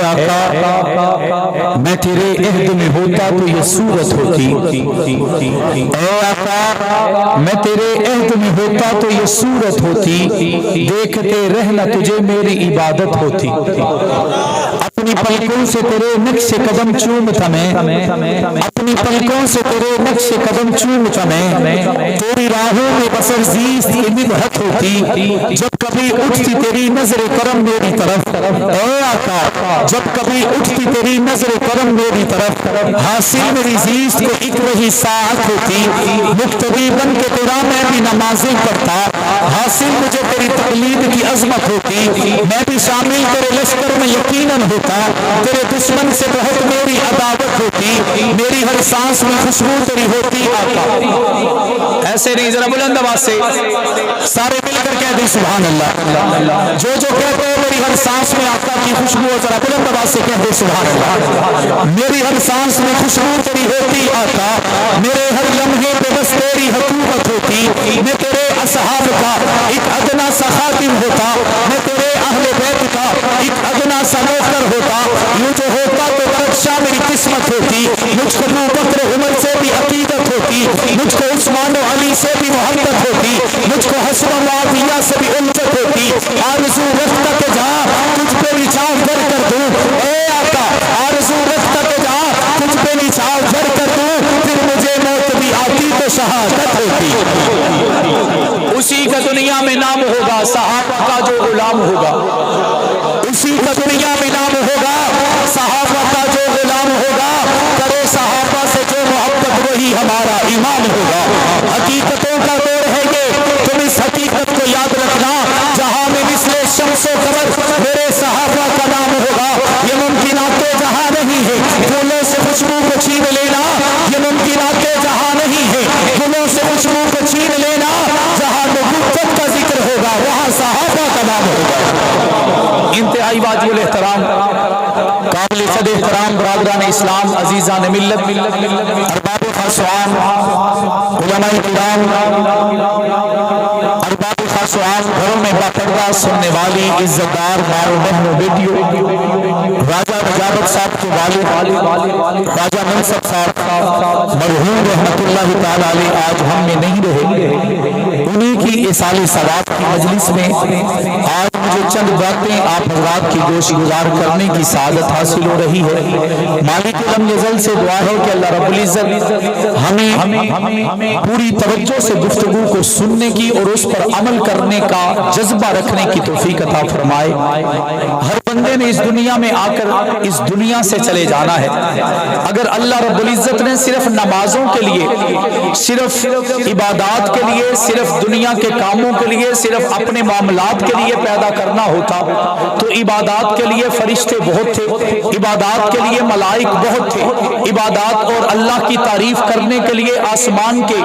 آقا میں تیرے عہد میں ہوتا تو یہ صورت ہوتی، اے آقا میں تیرے عہد میں ہوتا تو یہ صورت ہوتی، دیکھتے رہنا تجھے میری عبادت ہوتی، اپنی پلکوں سے تیرے نقش قدم چومتا میں، اپنی پلکوں سے تیرے نقش قدم چومتا میں، تیری راہوں میں بسر زیست کی مدحت ہوتی، جب کبھی اٹھتی تیری نظر کرم میری طرف، اے آقا جب کبھی اٹھتی تیری نظر کرم میری طرف، حاصل میری زیست کو ایک وہی ساعت ہوتی، مقتدی بن کے تیرا میں بھی نمازیں پڑھتا، حاصل مجھے تیری تقلید کی عظمت ہوتی، میں بھی شامل تیرے لشکر میں یقیناً ہوتا، تیرے دشمن سے بہت میری عداوت ہوتی، میری ہر سانس میں خوشبو تیری ہوتی آقا۔ ایسے نہیں، ذرا بلند آواز سے سارے مل کر کہہ دیں سبحان اللہ، جو کہتے ہیں میری ہر سانس میں آقا کی خوشبو، ذرا بلند آواز سے کہہ دیں سبحان اللہ، میری ہر سانس میں خوشبو تیری ہوتی آقا، میرے ہر لمحے پہ بس تیری حکومت ہوتی، میں تیرے اصحاب کا ایک ادنا سا خادم ہوتا، میں تیرے اہل بیت کا ایک ادنا سا نوکر ہوتا، یوں جو ہوتا تو رکشا میری قسمت ہوتی، مجھ کو ابو بکر عمر سے بھی عقیدت ہوتی، مجھ کو عثمان و علی سے بھی محبت ہوتی، مجھ کو حسن و معاویہ سے بھی الفت ہوتی، آرزو رکھتا کہ جہاں تجھ پہ بھی چھاؤں گر کر دوں، اے آقا آرزو رکھتا کہ جہاں تجھ پہ بھی چھاؤں گر کر دوں، پھر مجھے موت بھی آتی تو شہادت ہوتی، اسی کا دنیا میں نام ہوگا صحابہ کا جو غلام ہوگا، اسی کا دنیا میں نام ہوگا صحابہ کا جو غلام ہوگا، کرے صحابہ سے جو محبت وہی ہمارا ایمان ہوگا، حقیقتوں کا دور ہے یہ، تم اس حقیقت کو یاد رکھنا، جہاں میں مثل شمس و قمر میرے صحابہ کا نام ہوگا، یہ ممکنات جہاں نہیں ہے پھولوں سے خوشبو کو چھین لینا، یہ ممکنات جہاں نہیں ہے پھولوں سے خوشبو کو چھین لینا، جہاں نبوت کا ذکر ہوگا وہاں صحابہ کا نام ہوگا۔ انتہائی واجب الاحترام قابل قدر احترام برادران اسلام، عزیزان ملت، ارباب خاص و عام، علماء کرام، ارباب خاص و عام، گھروں میں باپردہ سننے والی عزتدار ماں و بہنوں بیٹیوں، راجہ نجابت صاحب کے والد راجہ منصب صاحب مرحوم رحمت اللہ تعالی علیہ آج ہم میں نہیں رہے، انہی کی اصال ثواب کی مجلس میں آج مجھے چند باتیں آپ حضرات کی گوش گزار کرنے کی سعادت حاصل ہو رہی ہے۔ مالک لم یزل سے دعا ہے کہ اللہ رب العزت ہمیں پوری توجہ سے گفتگو کو سننے کی اور اس پر عمل کرنے کا جذبہ رکھنے کی توفیق عطا فرمائے۔ ہر بندے نے اس دنیا میں آ کر اس دنیا سے چلے جانا ہے، اگر اللہ رب العزت نے صرف نمازوں کے لیے، صرف عبادات کے لیے، صرف دنیا کے کاموں کے لیے، صرف اپنے معاملات کے لیے پیدا کرنا ہوتا تو عبادات کے لیے فرشتے بہت تھے، عبادات کے لیے ملائک بہت تھے، عبادات اور اللہ کی تعریف کرنے کے لیے آسمان کے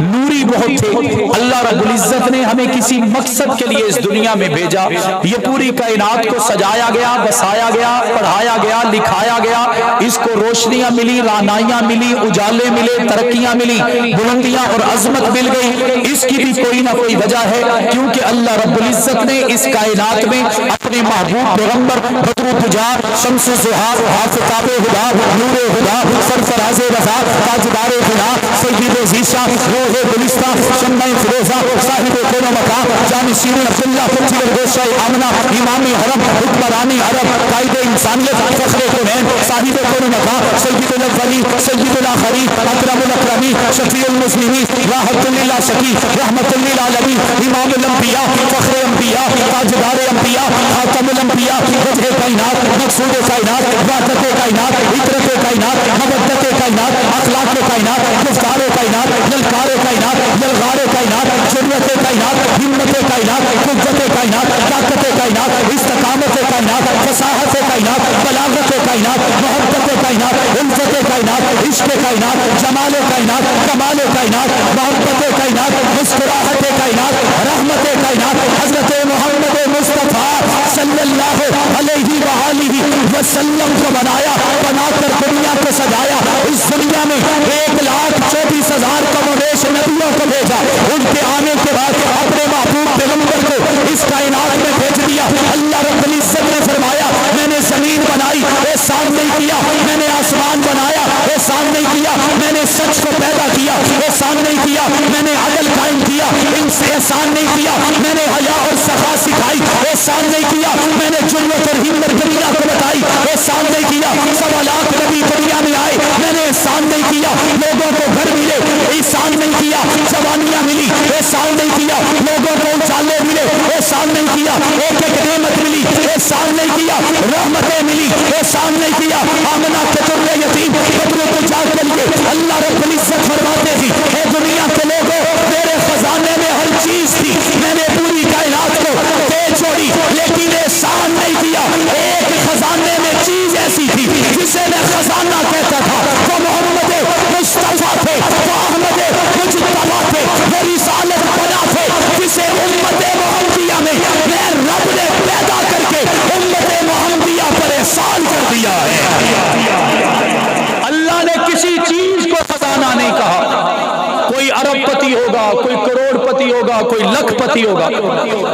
نوری بہت تھے۔ اللہ رب العزت نے ہمیں کسی مقصد کے لیے اس دنیا میں بھیجا، یہ پوری کائنات کو سجایا گیا، بسایا گیا، پڑھایا گیا، لکھایا گیا، اس کو روشنیاں ملی، رانائیاں ملی، اجالے ملے، ترقیاں ملی، بلندیاں اور عظمت مل گئی، اس کی بھی کوئی نہ کوئی وجہ ہے، کیونکہ اللہ رب العزت نے اس کائنات میں اپنے محبوب پیغمبر بدر پجار، شمس زہار، آفتاب ہدا، نور ہدا، سرفراز رضا، تاجدار ہدا، سید ذیشاں، روح گلستہ، شمع فروزہ، صاحب کون مکان، جانشین عبداللہ، جگر گوشہ آمنہ، امام حرم، حکمرانی عرب، قائد انسانیت، فخر کونین، صاحب کون مکان، سید الاولین، سید الآخرین، اکرم الاکرمین، شفیع المسلمین، راحت للعاشقین، رحمت للعالمین، امام الانبیاء، فخر انبیاء، تاجدار انبیاء، خاتم الانبیاء، وجہ کائنات، مقصود کائنات، وحدت کائنات، عطرت کائنات، مودت کائنات، اخلاق کائنات، گفتار کائنات، للکار کائنات، یلغار کائنات، جرأت کائنات، ہمت کائنات، قوت کائنات، طاقت کائنات، استقامت کائنات، فصاحت کائنات، بلاغت کائنات، محبت کائنات، الفت کائنات، عشق کائنات، جمال کائنات، کمال کائنات، محبت کائنات، مسکراہٹ کائنات، رحمت کائنات، حضرت محمد مصطفیٰ صلی اللہ علیہ وآلہ وسلم کو بنایا، بنا کر دنیا کو سجایا، اس دنیا میں 1,24,000 کم و بیش نبیوں کو بھیجا، ان کے آنے کے بعد اپنے محبوب پیغمبر کو اس کائنات میں بھیج دیا۔ اللہ رب العزت نے فرمایا میں نے زمین بنائی بنائی، احسان نہیں کیا میں نے آسمان بنایا، احسان نہیں کیا میں نے سچ کو پیدا کیا، احسان نہیں کیا میں نے عدل قائم کیا، احسان نہیں کیا میں نے حیا اور سخا سکھائی، احسان نہیں کیا میں نے جرت اور ہمت دنیا کو بتائی، احسان نہیں کیا 1.25 لاکھ نبی دنیا میں آئے میں نے احسان نہیں کیا لوگوں کو گھر ملے، احسان نہیں کیا جوانیاں ملی، احسان نہیں کیا لوگوں کو اجالے ملے، احسان نہیں کیا ایک ایک نعمت ملی، احسان نہیں کیا رحمتیں ملی، احسان نہیں کیا آمنہ کے در یتیم قبر کو جا کے لیے اللہ رب العزت فرماتے ہیں اے دنیا کے لوگوں میرے خزانے میں ہر چیز تھی، میں نے پوری کائنات کو دے چھوڑی لیکن احسان نہیں کیا، ایک خزانے میں چیز ایسی تھی جسے میں خزانہ کہتا تھا، وہ محمد مصطفیٰ تھے، وہ احمد مجتبیٰ تھے، وہ رسالت بنا تھے جسے امت محمدیہ میں رب نے پیدا کر کے امت محمدیہ پر احسان کر دیا ہے۔ اللہ نے کسی چیز کو خزانہ نہیں کہا، کوئی ارب پتی ہوگا، کوئی کروڑ پتی ہوگا، کوئی لکھ پتی ہوگا،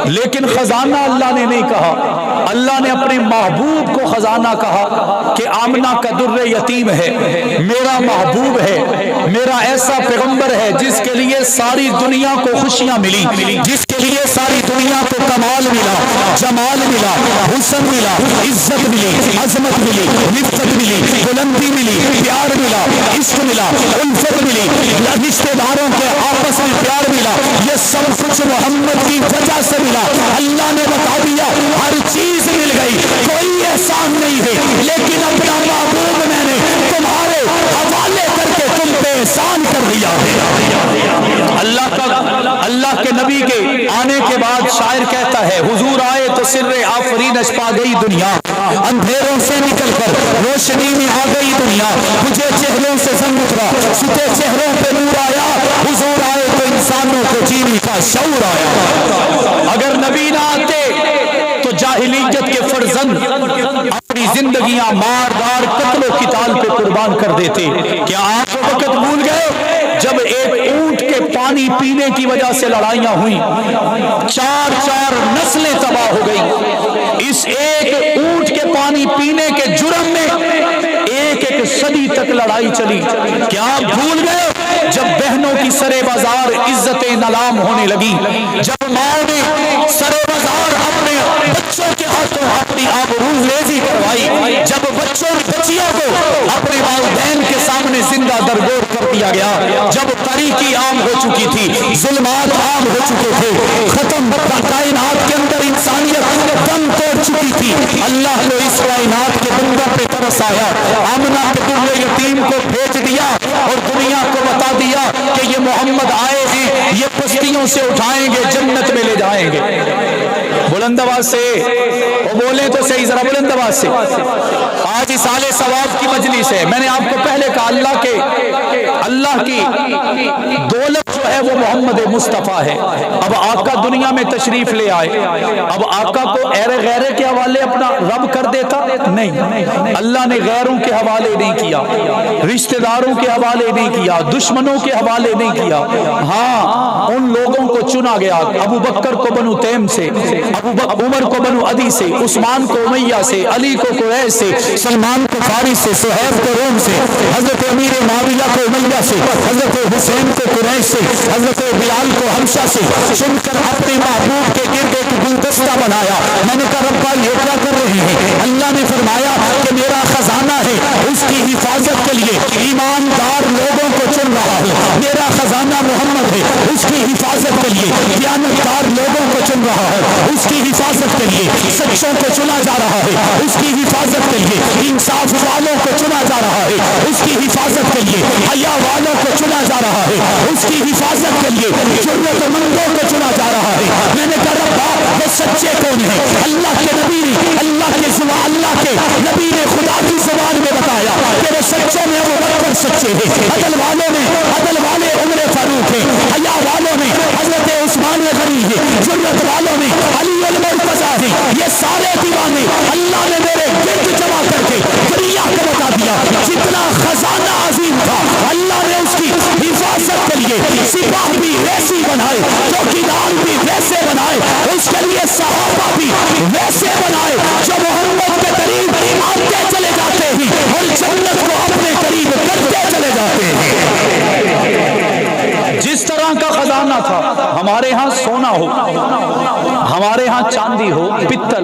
لیکن خزانہ اللہ نے نہیں کہا، اللہ نے اپنے محبوب کو خزانہ کہا کہ آمنہ کا در یتیم ہے، میرا محبوب ہے، میرا ایسا پیغمبر ہے جس کے لیے ساری دنیا کو خوشیاں ملی، جس کے لیے ساری دنیا کو کمال ملا، جمال ملا، حسن ملا، عزت ملی، عظمت ملی، رفت ملی، بلندی ملی، پیار ملا، عشق ملا، الفت ملی، رشتے داروں کے آپس میں پیار ملا، یہ سب کچھ محمد کی وجہ سے ملا۔ اللہ نے بتا دیا ہر چیز مل گئی، کوئی احسان نہیں ہے، لیکن اپنا محبوب میں نے تمہارے حوالے کر کے تم پہ احسان کر دیا ہے۔ اللہ کے نبی کے آنے کے بعد شاعر کہتا ہے حضور آئے تو سر آفرینش پا گئی دنیا، اندھیروں سے نکل کر روشنی میں آ گئی دنیا، مجھے چہروں سے زنگ اترا ستے چہروں پہ نور آیا، حضور آئے تو انسانوں کو جینے کا شعور آیا۔ اگر نبی نہ آتے تو جاہلیت کے فرزند اپنی زندگیاں مار دار قتل و قتال پہ قربان کر دیتے۔ کیا آپ وہ وقت بھول گئے جب ایک اونٹ کے پانی پینے کی وجہ سے لڑائیاں ہوئیں، 4 نسلیں تباہ ہو گئی، اس ایک اونٹ کے پانی پینے کے جرم میں ایک صدی تک لڑائی چلی؟ کیا آپ بھول گئے جب بہنوں کی سرے بازار عزت نلام ہونے لگی، جب ماں نے سرے بازار اپنے بچوں کے ہاتھوں اپنی آبرو ریزی کروائی، جب بچیوں کو اپنے والدین کے سامنے زندہ درگور کر دیا گیا، جب تاریکی عام ہو چکی تھی، ظلمات عام ہو چکے تھے، ختم کائنات کے اندر انسانیت دم توڑ چکی تھی، اللہ نے اس کائنات کے بندوں پہ ترس آیا، آمنہ کے در یتیم کو بھیج دیا اور دنیا کو بتا دیا کہ یہ محمد آئے ہیں، یہ پستیوں سے اٹھائیں گے، جنت میں لے جائیں گے۔ بلند آواز سے وہ بولیں تو صحیح، ذرا بلند آواز سے۔ آج اصالے ثواب کی مجلس ہے، میں نے آپ کو پہلے کہا اللہ کی دولت جو ہے وہ محمد مصطفیٰ ہے۔ اب آقا دنیا میں تشریف لے آئے، اب آقا کو غیرے کے حوالے اپنا رب کر دیتا نہیں، اللہ نے غیروں کے حوالے نہیں کیا، رشتہ داروں کے حوالے نہیں کیا، دشمنوں کے حوالے نہیں کیا، ہاں ان لوگوں کو چنا گیا، ابو بکر کو بنو تیم سے، عمر کو بنو عدی سے، عثمان کو امیہ سے، علی کو قریش سے، سلمان کو فارس سے، صہیب کو روم سے، حضرت امیر معاویہ کو امیہ سے، حضرت حسین کو قریش سے، حضرت بلال کو حبشہ سے، چن کر اپنے محبوب کے گرد ایک گلدستہ بنایا۔ میں نے کہا ربا یہ کیا کر رہے ہیں؟ اللہ نے فرمایا کہ میرا خزانہ ہے، اس کی حفاظت کے لیے ایماندار لوگوں کو چن رہا ہوں، میرا خزانہ محمد ہے، اس کی حفاظت کے لیے دیانتدار لوگوں کو چن رہا ہے، اس کی حفاظت کے لیے سچوں کو چنا جا رہا ہے، اس کی حفاظت کے لیے انصاف والوں کو چنا جا رہا ہے، اس کی حفاظت کے لیے حیا والوں کو چنا جا رہا ہے، اس کی حفاظت کے لیے جرأت مندوں کو چنا جا رہا ہے۔ میں نے کہا ربا وہ سچے کون ہیں؟ اللہ کے نبی نے، اللہ کے نبی نے خدا کی زبان میں بتایا کہ وہ سچوں میں ابو بکر سچے ہیں، عدل والے عمر فاروق ہیں، حیا والوں میں حضرت عثمان غنی ہیں، جرأت والوں میں علی المرتضیٰ ہیں، یہ سارے دیوانے اللہ نے میرے گرد جمع کر کے دنیا کو بتا دیا جتنا خزانہ عظیم تھا اللہ نے اس کی حفاظت کے لیے سپاہ بھی ویسی بنائے، چوکیدار بھی ویسے بنائے، اس کے لیے صحابہ بھی ویسے بنائے جو محمد کے قریب آتے چلے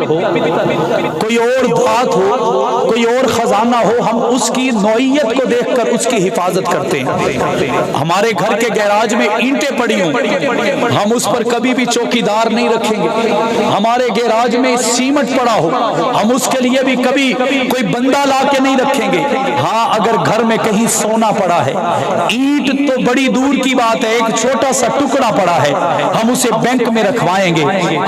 کوئی اور دھات ہو، کوئی اور خزانہ ہو، ہم اس کی نوعیت کو دیکھ کر اس کی حفاظت کرتے ہیں۔ ہمارے گھر کے گیراج میں اینٹیں پڑی ہوں، ہم اس پر کبھی بھی چوکیدار نہیں رکھیں گے۔ ہمارے گیراج میں سیمنٹ پڑا ہو، ہم اس کے لیے بھی کبھی کوئی بندہ لا کے نہیں رکھیں گے۔ ہاں اگر گھر میں کہیں سونا پڑا ہے، اینٹ تو بڑی دور کی بات ہے، ایک چھوٹا سا ٹکڑا پڑا ہے، ہم اسے بینک میں رکھوائیں گے،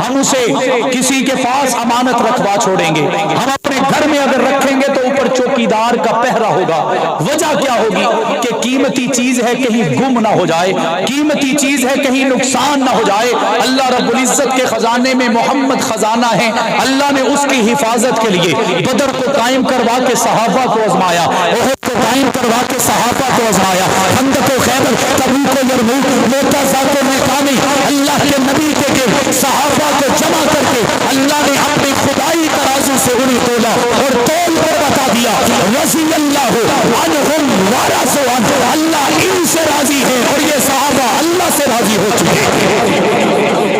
ہم اسے کسی کے پاس امانت رکھوا چھوڑیں گے۔ ہم اپنے گھر میں اگر رکھیں گے تو اوپر چوکیدار کا پہرا ہوگا۔ وجہ کیا ہوگی کہ قیمتی چیز ہے، کہیں گم نہ ہو جائے، قیمتی چیز ہے، کہیں نقصان نہ ہو جائے۔ اللہ رب العزت کے خزانے میں محمد خزانہ ہے۔ اللہ نے اس کی حفاظت کے لیے بدر کو قائم کروا کے صحابہ کو آزمایا، احد کو قائم کروا کے صحابہ کو آزمایا، خندق و خیبر، تبوک و یرموک، موتا ذات و میقانی، اللہ کے نبی کے گرد صحابہ کو جمع کر کے اللہ نے اپنی خدائی ترازو سے انہیں تولا اور تول کر بتا دیا رضی اللہ عنہم ورضوا عنہ، اللہ ان سے راضی ہے اور یہ صحابہ اللہ سے راضی ہو چکے ہیں۔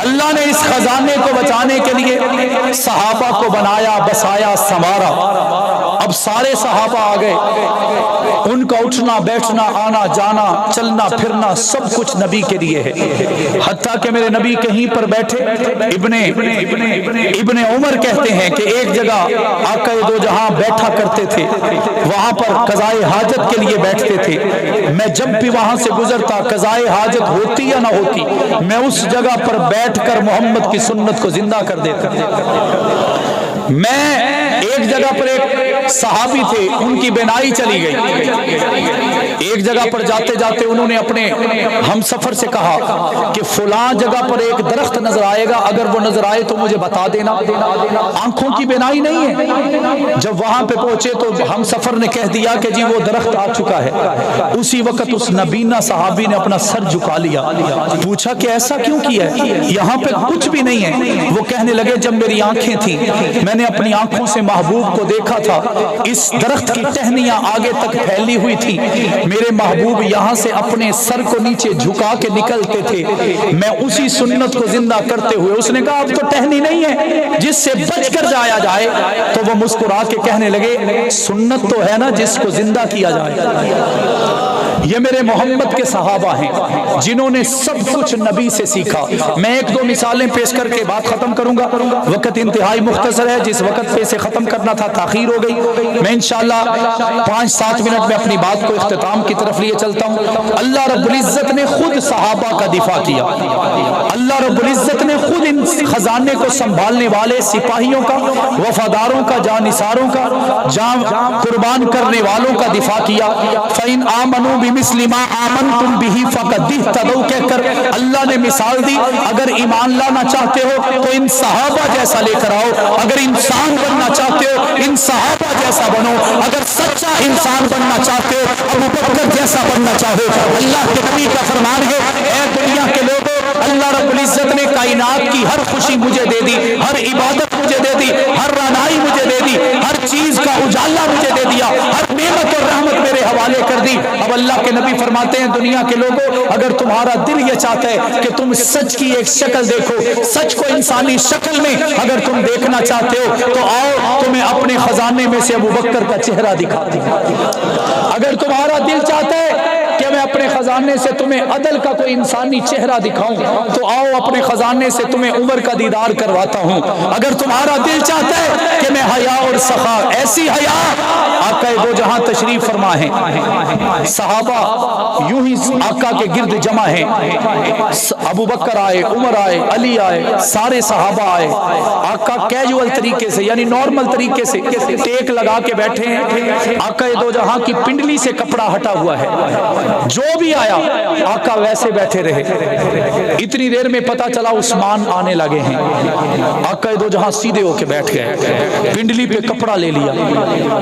اللہ نے اس خزانے کو بچانے کے لیے صحابہ کو بنایا، بسایا، سنوارا۔ اب سارے صحابہ آ گئے، ان کا اٹھنا بیٹھنا، آنا جانا، چلنا پھرنا سب کچھ نبی کے لیے ہے۔ حتیٰ کہ میرے نبی کہیں پر بیٹھے، ابن عمر کہتے ہیں کہ ایک جگہ آقا دو جہاں بیٹھا کرتے تھے، وہاں پر قضائے حاجت کے لیے بیٹھتے تھے۔ میں جب بھی وہاں سے گزرتا، قضائے حاجت ہوتی یا نہ ہوتی، میں اس جگہ پر بیٹھ کر محمد کی سنت کو زندہ کر دیتا۔ میں ایک جگہ پر ایک صحابی تھے، ان کی بینائی چلی گئی، ایک جگہ پر جاتے جاتے انہوں نے اپنے ہم سفر سے کہا کہ فلاں جگہ پر ایک درخت نظر آئے گا، اگر وہ نظر آئے تو مجھے بتا دینا۔ آنکھوں کی بینائی نہیں ہے۔ جب وہاں پہ پہنچے تو ہم سفر نے کہہ دیا کہ جی وہ درخت آ چکا ہے۔ اسی وقت اس نبینا صحابی نے اپنا سر جھکا لیا، پوچھا کہ ایسا کیوں کیا ہے، یہاں پہ کچھ بھی نہیں ہے۔ وہ کہنے لگے جب میری آنکھیں تھیں، میں نے اپنی آنکھوں سے محبوب کو دیکھا تھا، اس درخت کی ٹہنیاں آگے تک پھیلی ہوئی تھی، میرے محبوب یہاں سے اپنے سر کو نیچے جھکا کے نکلتے تھے، میں اسی سنت کو زندہ کرتے ہوئے۔ اس نے کہا اب تو ٹہنی نہیں ہے جس سے بچ کر جایا جائے، تو وہ مسکرا کے کہنے لگے سنت تو ہے نا جس کو زندہ کیا جائے۔ یہ میرے محمد کے صحابہ ہیں جنہوں نے سب کچھ نبی سے سیکھا۔ میں ایک دو مثالیں پیش کر کے بات ختم کروں گا، وقت انتہائی مختصر ہے، جس وقت پہ سے ختم کرنا تھا تاخیر ہو گئی۔ میں انشاءاللہ 5-7 منٹ میں اپنی بات کو اختتام کی طرف لیے چلتا ہوں۔ اللہ رب العزت نے خود صحابہ کا دفاع کیا، اللہ رب العزت نے خود ان خزانے کو سنبھالنے والے سپاہیوں کا، وفاداروں کا، جانثاروں کا، جان قربان کرنے والوں کا دفاع کیا۔ فَإِنْ آمَنُوا بِمِثْلِ مَا آمَنْتُمْ بِهِ فَقَدِ اهْتَدَوْا کہہ کر اللہ نے مثال دی، اگر ایمان لانا چاہتے ہو تو ان صحابہ جیسا لے کر آؤ، اگر انسان بننا چاہتے ہو ان صحابہ جیسا بنو، اگر سچا انسان بننا چاہتے ہو ابو بکر جیسا بننا چاہو۔ اللہ کے نبی کا فرمان ہے اے دنیا کے لوگوں، اللہ رب العزت نے کائنات کی ہر خوشی مجھے دے دی، ہر عبادت مجھے دے دی، ہر رانائی مجھے دے دی، ہر چیز کا اجالا مجھے دے دیا، ہر نعمت اور رحمت میرے حوالے کر دی۔ اب اللہ کے نبی فرماتے ہیں دنیا کے لوگوں، اگر تمہارا دل یہ چاہتا ہے کہ تم سچ کی ایک شکل دیکھو، سچ کو انسانی شکل میں اگر تم دیکھنا چاہتے ہو تو آؤ تمہیں اپنے خزانے میں سے ابو بکر کا چہرہ دکھا دیا۔ اگر تمہارا دل چاہتا ہے کہ میں اپنے خزانے سے تمہیں عدل کا کوئی انسانی چہرہ دکھاؤں تو آؤ اپنے خزانے سے تمہیں عمر کا دیدار کرواتا ہوں۔ اگر تمہارا دل چاہتا ہے کہ میں حیا اور سخا، ایسی حیا آقا دو جہاں تشریف فرما ہے، صحابہ یوں ہی آقا کے گرد جمع ہیں، ابو بکر آئے، عمر آئے، علی آئے، سارے صحابہ آئے، آقا کیجول طریقے سے یعنی نارمل طریقے سے ٹیک لگا کے بیٹھے ہیں، آقا دو جہاں کی پنڈلی سے کپڑا ہٹا ہوا ہے، جو بھی آیا آقا ویسے بیٹھے رہے۔ اتنی دیر میں پتا چلا عثمان آنے لگے ہیں، آقا دو جہاں سیدھے ہو کے بیٹھ گئے، پنڈلی پہ کپڑا لے لیا،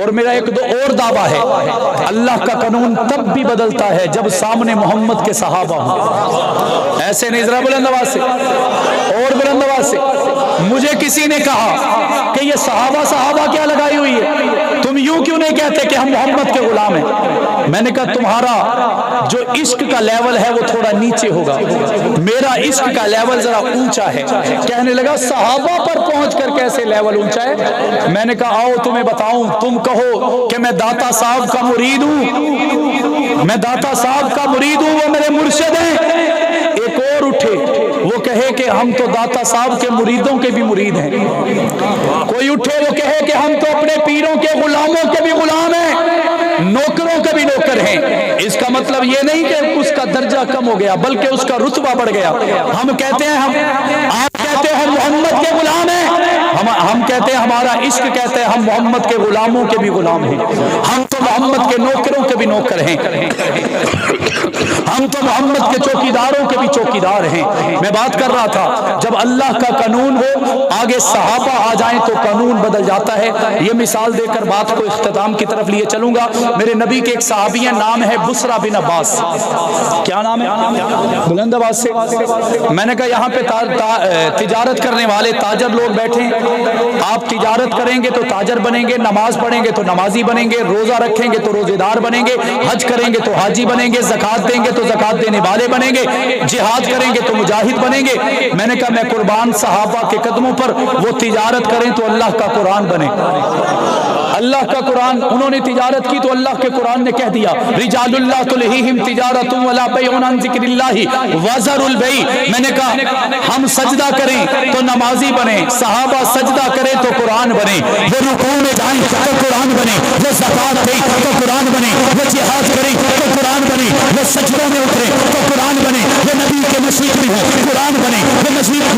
اور میرا ایک دو اور دعویٰ ہے، اللہ کا قانون تب بھی بدلتا ہے جب سامنے محمد کے صحابہ ہوں. ایسے نہیں، ذرا بلند آواز سے اور بلند آواز سے. مجھے کسی نے کہا کہ یہ صحابہ کیا لگائی ہوئی ہے، تم یوں کیوں نہیں کہتے کہ ہم محمد کے غلام ہیں؟ میں نے کہا تمہارا جو عشق کا لیول ہے وہ تھوڑا نیچے ہوگا، میرا عشق کا لیول ذرا اونچا ہے. کہنے لگا صحابہ پر پہنچ کر کیسے لیول اونچا ہے؟ میں نے کہا آؤ تمہیں بتاؤں. تم کہو کہ میں داتا صاحب کا مرید ہوں، میں داتا صاحب کا مرید ہوں، وہ میرے مرشد ہیں. ایک اور اٹھے وہ کہے کہ ہم تو داتا صاحب کے مریدوں کے بھی مرید ہیں. کوئی اٹھے وہ کہے کہ ہم تو اپنے پیروں کے غلاموں کے بھی غلام ہیں، نوکروں کے بھی نوکر ہیں. اس کا مطلب یہ نہیں کہ اس کا درجہ کم ہو گیا بلکہ اس کا رتبہ بڑھ گیا. ہم کہتے ہیں آپ کہتے ہیں ہم محمد کے غلام ہیں، ہم کہتے ہیں ہمارا عشق کہتے ہیں ہم محمد کے غلاموں کے بھی غلام ہیں. ہم تو محمد کے نوکروں کے بھی نوکر ہیں، ہم تو محمد کے چوکیداروں کے بھی چوکیدار ہیں. میں بات کر رہا تھا جب اللہ کا قانون ہو آگے صحابہ آ جائیں تو قانون بدل جاتا ہے. یہ مثال دے کر بات کو اختتام کی طرف لیے چلوں گا. میرے نبی کے ایک صحابی ہیں، نام ہے بسرا بن عباس. کیا نام ہے؟ بلند آواز سے. میں نے کہا یہاں پہ تجارت کرنے والے تاجر لوگ بیٹھے ہیں، آپ تجارت کریں گے تو تاجر بنیں گے، نماز پڑھیں گے تو نمازی بنیں گے، روزہ رکھیں گے تو روزے دار بنیں گے، حج کریں گے تو حاجی بنیں گے، زکات دیں گے تو زکات دینے والے بنیں گے، جہاد کریں گے تو مجاہد بنیں گے. میں نے کہا میں قربان صحابہ کے قدموں پر وہ تجارت کریں تو اللہ کا قرآن بنے. اللہ کا قرآن انہوں نے تجارت کی تو اللہ کے قرآن نے کہہ دیا رجال اللہ تلہیہم تجارت ولا بیع عن ذکر اللہ وذر البیع. میں نے کہا ہم سجدہ کریں تو نمازی بنے، صحابہ سجدہ کریں تو قرآن بنے، وہ رکوع میں جائیں تو قرآن بنے، وہ زکات دیں تو قرآن بنے، وہ جہاد کریں تو قرآن بنے، وہ سجدوں میں اترے تو قرآن بنے، وہ نبی کے مشرق میں ہو قرآن بنے، وہ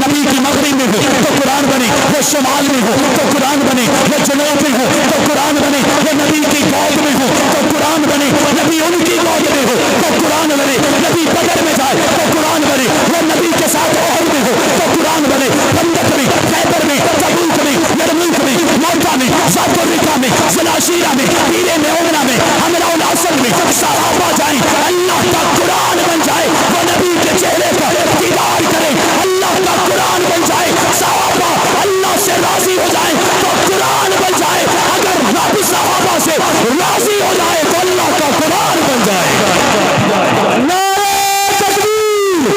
نبی کی مغرب میں ہو تو قرآن بنے، وہ شمال میں ہو تو قرآن بنے، وہ جنوب میں ہو تو قرآن بنے، وہ نبی کی گود میں ہو تو قرآن بنے، نبی ان کی گود میں ہو تو قرآن بنے، نبی بدر میں جائے تو قرآن بنے، وہ نبی کے ساتھ احد میں ہو تو قرآن بنے، خندق میں، خیبر میں، تبوک میں، یرموک میں، موٹا میں، ذات الرقا میں، ذوالعشیرہ میں، پیرے میں، عمرہ میں، حمراء الاسد میں صحابہ جائیں، اللہ کا قرآن بن جائے، وہ نبی کے چہرے پر دیدار کریں، اللہ کا قرآن بن جائے، صحابہ اللہ سے راضی ہو جائیں تو قرآن بن جائے، اگر رب صحابہ سے راضی ہو جائے تو اللہ کا قرآن بن جائے. نعرہ تکبیر،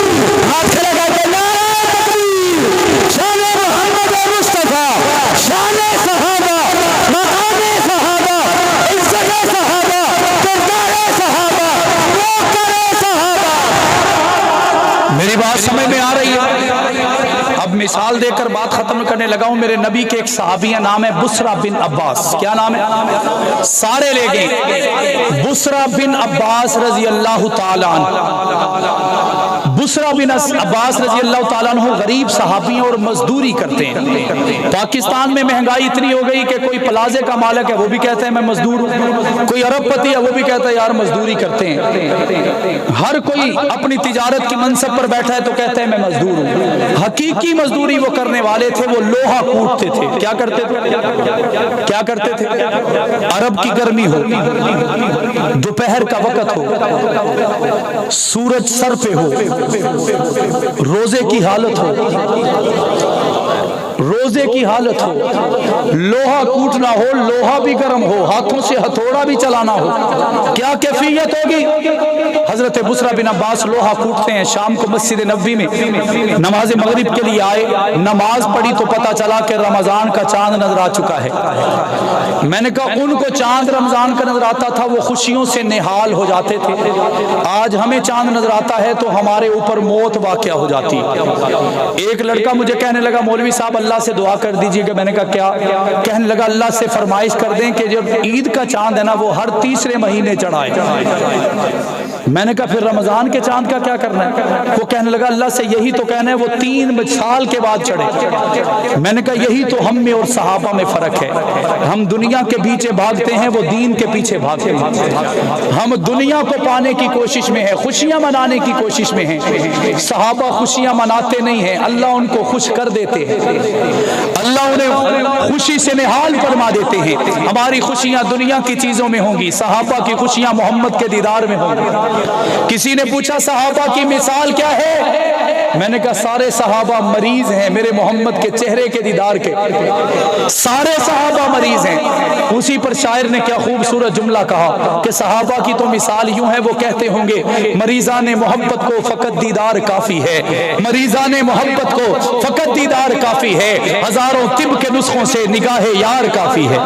ہاتھ کھڑے کر کے نعرہ تکبیر. شان محمد مصطفیٰ، شان صحابہ، مقام صحابہ، عزت صحابہ، کردار صحابہ، موقر صحابہ. میری بات سمجھ میں آ رہی ہے؟ اب مثال دے کر بات ختم کرنے لگا ہوں. میرے نبی کے ایک صحابی نام ہے بسرا بن عباس. کیا نام ہے؟ سارے لے گئے. بسرا بن عباس رضی اللہ تعالیٰ عنہ. بسرا بن عباس رضی اللہ تعالیٰ عنہ غریب صحابی ہیں اور مزدوری کرتے ہیں. پاکستان میں مہنگائی اتنی ہو گئی کہ کوئی پلازے کا مالک ہے وہ بھی کہتا ہے میں مزدور ہوں، کوئی ارب پتی ہے وہ بھی کہتا ہے یار مزدوری کرتے ہیں. ہر کوئی اپنی تجارت کی منصب پر بیٹھا ہے تو کہتا ہے میں مزدور ہوں. حقیقی مزدوری وہ کرنے والے تھے، وہ لوہا کوٹتے تھے. کیا کرتے تھے؟ کیا کرتے تھے؟ عرب کی گرمی ہو، دوپہر کا وقت ہو، سورج سر پہ ہو، روزے کی حالت ہو، روزے کی حالت ہو، لوہا کوٹنا ہو، لوہا بھی گرم ہو، ہاتھوں سے ہتھوڑا بھی چلانا ہو، کیا کیفیت ہوگی؟ حضرت بسرا بن عباس لوہا کوٹتے ہیں. شام کو مسجد نبوی میں نماز مغرب کے لیے آئے، نماز پڑھی تو پتا چلا کہ رمضان کا چاند نظر آ چکا ہے. میں نے کہا ان کو چاند رمضان کا نظر آتا تھا، وہ خوشیوں سے نہال ہو جاتے تھے. آج ہمیں چاند نظر آتا ہے تو ہمارے اوپر موت واقع ہو جاتی. ایک لڑکا مجھے کہنے لگا مولوی صاحب اللہ سے دعا کر دیجئے کہ میں نے کہا کیا؟ کہنے لگا اللہ سے فرمائش کر دیں کہ جب عید کا چاند ہے نا وہ ہر تیسرے مہینے چڑھائے. میں نے کہا پھر رمضان کے چاند کا کیا کرنا ہے؟ وہ کہنے لگا اللہ سے یہی تو کہنا ہے وہ 3 سال کے بعد چڑھے۔ میں نے کہا یہی تو ہم میں اور صحابہ میں فرق ہے، ہم دنیا کے پیچھے بھاگتے ہیں، وہ دین کے پیچھے بھاگتے ہیں۔ ہم دنیا کو پانے کی کوشش میں ہیں، خوشیاں منانے کی کوشش میں ہیں، صحابہ خوشیاں مناتے نہیں ہیں، اللہ ان کو خوش کر دیتے ہیں، اللہ انہیں خوشی سے نہال فرما دیتے ہیں۔ ہماری خوشیاں دنیا کی چیزوں میں ہوں گی، صحابہ کی خوشیاں محمد کے دیدار میں ہوں گی۔ کسی نے پوچھا صحابہ کی مثال کیا ہے؟ میں نے کہا سارے صحابہ مریض ہیں میرے محمد کے چہرے کے دیدار کے، سارے صحابہ مریض ہیں۔ اسی پر شاعر نے کیا خوبصورت جملہ کہا کہ صحابہ کی تو مثال یوں ہے، وہ کہتے ہوں گے مریضان محبت کو فقط دیدار کافی ہے، مریضان محبت کو فقط دیدار کافی ہے، ہزاروں طب کے نسخوں سے نگاہ یار کافی ہے۔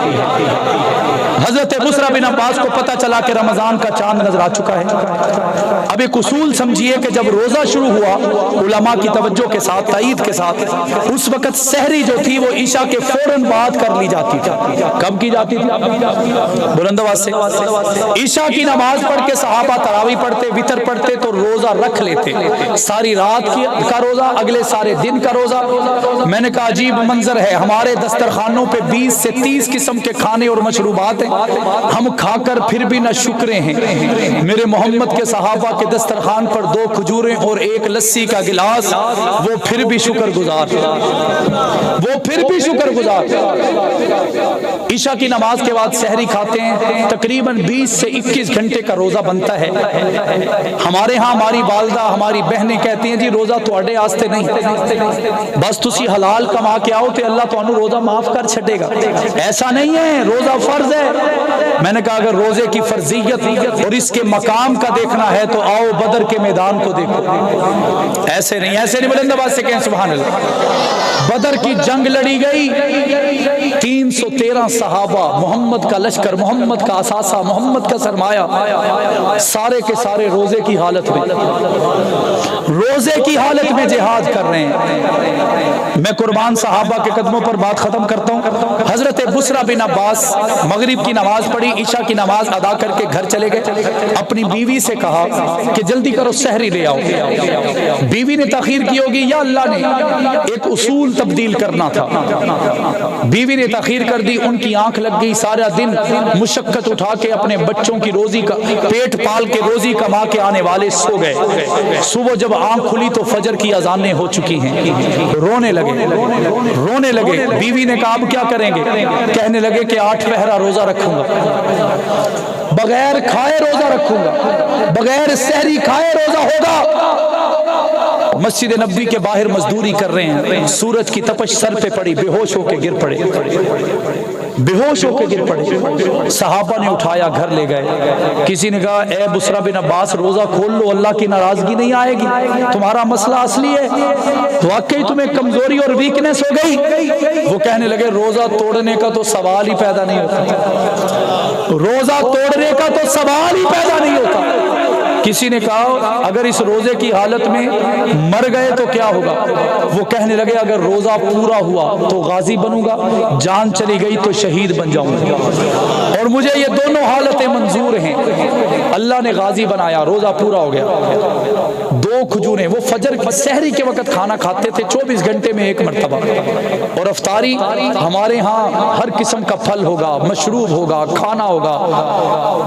حضرت بصرہ بن عباس کو پتہ چلا کہ رمضان کا چاند نظر آ چکا ہے۔ اب ایک اصول سمجھیے کہ جب روزہ شروع ہوا علماء کی توجہ کے ساتھ، تائید کے ساتھ، اس وقت سحری جو تھی وہ عشاء کے فوراً بعد کر لی جاتی تھی۔ کب کی جاتی تھی؟ بلند آواز سے عشاء کی نماز پڑھ کے صحابہ تراویح پڑھتے، وتر پڑھتے تو روزہ رکھ لیتے، ساری رات کا روزہ، اگلے سارے دن کا روزہ۔ میں نے کہا عجیب منظر ہے، ہمارے دسترخوانوں پہ 20 سے 30 قسم کے کھانے اور مشروبات ہیں، ہم کھا کر پھر بھی نہ شکرے ہیں۔ میرے محمد کے صحابہ کے دسترخوان پر 2 کھجوریں اور 1 لسی کا گلاس، وہ پھر بھی شکر گزار، وہ پھر بھی شکر گزار۔ عشاء کی نماز کے بعد سحری کھاتے ہیں، تقریباً 20 سے 21 گھنٹے کا روزہ بنتا ہے۔ ہمارے ہاں ہماری والدہ، ہماری بہنیں کہتی ہیں جی روزہ تواڈے واسطے نہیں، بس تسی حلال کما کے آؤ تے اللہ تانوں روزہ معاف کر چھڈے گا۔ ایسا نہیں ہے، روزہ فرض ہے۔ میں نے کہا اگر روزے کی فرضیت اور اس کے مقام کا دیکھنا ہے تو آؤ بدر کے میدان کو دیکھو۔ ایسے نہیں، ایسے نہیں، بلند آواز سے کہیں سبحان اللہ۔ بدر کی جنگ لڑی گئی، 313 صحابہ، محمد کا لشکر، محمد کا اثاثہ، محمد کا سرمایہ، سارے کے سارے روزے کی حالت میں، روزے کی حالت میں جہاد کر رہے ہیں۔ میں قربان صحابہ کے قدموں پر بات ختم کرتا ہوں۔ حضرت بصرہ بن عباس مغرب کی نماز پڑھی، عشاء کی نماز ادا کر کے گھر چلے گئے، اپنی بیوی سے کہا کہ جلدی کرو سحری لے آؤ۔ بیوی نے تاخیر کی ہوگی یا اللہ نے ایک اصول تبدیل کرنا تھا، بیوی نے تاخیر کر دی، ان کی آنکھ لگ گئی، سارا دن مشقت اٹھا کے اپنے بچوں کی روزی کا پیٹ پال کے روزی کما کے آنے والے سو گئے۔ صبح جب آنکھ کھلی تو فجر کی اذانیں ہو چکی ہیں، رونے لگے۔ بیوی نے کہا اب کیا کریں گے؟ کہنے لگے کہ 8 پہرہ روزہ رکھوں گا، بغیر کھائے روزہ رکھوں گا، بغیر سحری کھائے روزہ ہوگا۔ مسجد نبوی کے باہر مزدوری کر رہے ہیں، سورج کی تپش سر پہ پڑی، بے ہوش ہو کے گر پڑے، بے ہوش ہو کے گر پڑے۔ صحابہ نے اٹھایا، گھر لے گئے۔ کسی نے کہا اے بصرہ بن عباس روزہ کھول لو، اللہ کی ناراضگی نہیں آئے گی، تمہارا مسئلہ اصلی ہے، واقعی تمہیں کمزوری اور ویکنس ہو گئی۔ وہ کہنے لگے روزہ توڑنے کا تو سوال ہی پیدا نہیں ہوتا، روزہ توڑنے کا تو سوال ہی پیدا نہیں ہوتا۔ کسی نے کہا اگر اس روزے کی حالت میں مر گئے تو کیا ہوگا؟ وہ کہنے لگے اگر روزہ پورا ہوا تو غازی بنوں گا، جان چلی گئی تو شہید بن جاؤں گا، اور مجھے یہ دونوں حالتیں منظور ہیں۔ اللہ نے غازی بنایا، روزہ پورا ہو گیا۔ 2 کھجوریں، وہ فجر سحری کے وقت کھانا کھاتے تھے 24 گھنٹے میں 1 مرتبہ، اور افطاری ہمارے ہاں ہر قسم کا پھل ہوگا، مشروب ہوگا، کھانا ہوگا،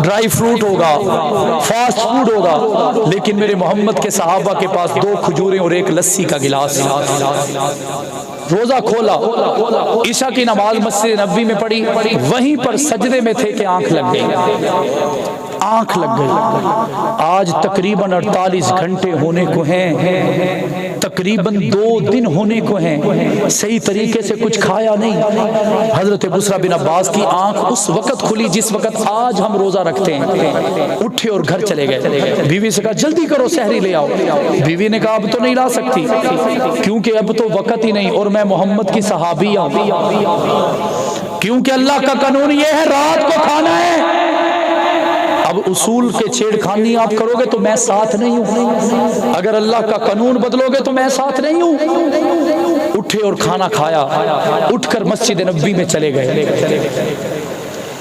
ڈرائی فروٹ ہوگا، فاسٹ فوڈ ہوگا، لیکن میرے محمد کے صحابہ کے پاس 2 کھجوریں اور 1 لسی کا گلاس۔ روزہ کھولا، عشاء کی نماز مسجد نبوی میں پڑھی، وہیں پر سجدے میں تھے کہ آنکھ لگ گئی، آنکھ لگ گئی۔ آج تقریباً 48 گھنٹے ہونے کو ہیں، تقریباً 2 دن ہونے کو ہیں، صحیح طریقے سے کچھ کھایا نہیں۔ حضرت بصرہ بن عباس کی آنکھ اس وقت کھلی جس وقت آج ہم روزہ رکھتے ہیں۔ اٹھے اور گھر چلے گئے، بیوی سے کہا جلدی کرو سحری لے آؤ۔ بیوی نے کہا اب تو نہیں لا سکتی کیونکہ اب تو وقت ہی نہیں، اور میں محمد کی صحابی ہوں، کیونکہ اللہ کا قانون یہ ہے رات کو کھانا ہے۔ اب اصول کے چھیڑ خانی آپ کرو گے تو میں ساتھ نہیں ہوں، اگر اللہ کا قانون بدلو گے تو میں ساتھ نہیں ہوں۔ اٹھے اور کھانا کھایا، اٹھ کر مسجد نبوی میں چلے گئے۔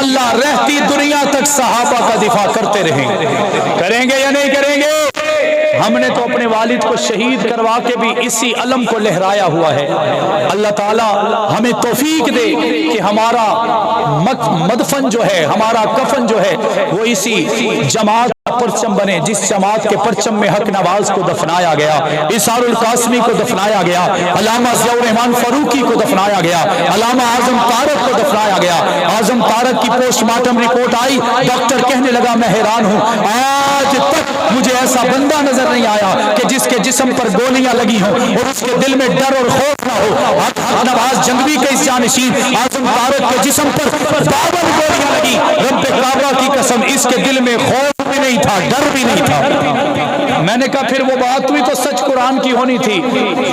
انشاءاللہ رہتی دنیا تک صحابہ کا دفاع کرتے رہیں گے۔ کریں گے یا نہیں کریں گے؟ ہم نے تو اپنے والد کو شہید کروا کے بھی اسی علم کو لہرایا ہوا ہے۔ اللہ تعالی ہمیں توفیق دے کہ ہمارا مدفن جو ہے، ہمارا کفن جو ہے، وہ اسی جماعت پرچم بنے جس جماعت کے پرچم میں حق نواز کو دفنایا گیا، اسار القاسمی کو دفنایا گیا، علامہ ضیاء الرحمان فاروقی کو دفنایا گیا، علامہ اعظم طارق کو دفنایا گیا۔ اعظم طارق کی پوسٹ مارٹم رپورٹ آئی، ڈاکٹر کہنے لگا میں حیران ہوں، آج تک مجھے ایسا بندہ نظر نہیں آیا کہ جس کے جسم پر گولیاں لگی ہوں اور اس کے دل میں ڈر اور خوف نہ ہو۔ حق نواز جنگوی کے اس جانشین اعظم طارق کے جسم پر 52 گولیاں لگی، رب کعبہ کی قسم اس کے دل میں خوف بھی نہیں تھا، ڈر بھی نہیں تھا۔ میں نے کہا پھر وہ بات بھی تو سچ قرآن کی ہونی تھی،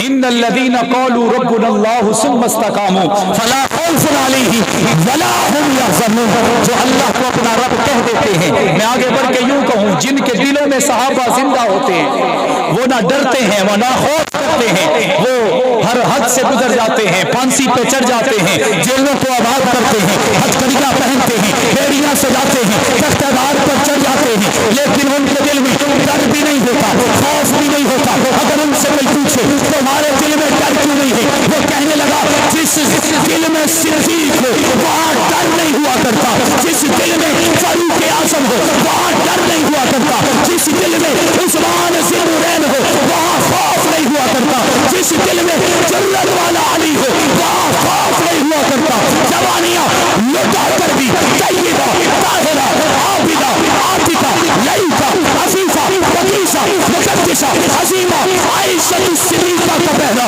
ان الذین قالوا ربنا اللہ ثم استقاموا فلا خوف علیہم ولا هم یحزنون، جو اللہ کو اپنا رب کہہ دیتے ہیں، میں آگے بڑھ کے یوں کہوں، جن کے دلوں میں صحابہ زندہ ہوتے ہیں وہ نہ ڈرتے ہیں، وہ نہ خوف کرتے ہیں، وہ ہر حد سے گزر جاتے ہیں، پھانسی پہ چڑھ جاتے ہیں، جیلوں کو آباد کرتے ہیں، ہتھکڑیاں پہنتے ہیں، بیڑیاں سجاتے ہیں، تخت دار پر چڑھ جاتے ہیں، لیکن ان کے دل میں ڈر بھی نہیں ہوتا، خوف بھی نہیں ہوتا۔ اگر ان سے کوئی پوچھے تمہارے دل میں ڈر کیوں نہیں ہے، وہ کہنے لگا جس دل میں صدیق ہو وہاں ڈر نہیں ہوا کرتا، جس دل میں فاروق اعظم ہو وہاں ڈر نہیں ہوا کرتا، جس دل میں عثمان ذی النورین ہو وہاں خوف نہیں ہوا کرتا، جس دل میں جرت والا علی ہو وہاں خوف نہیں ہوا کرتا۔ جوانیاں لٹا کر بھی طیبہ، طاہرہ، عابدہ، عاتقہ، لئیقہ، عفیفہ، وقیسہ، مقدسہ، عظیمہ، عائشہ الصدیقہ کا پہنا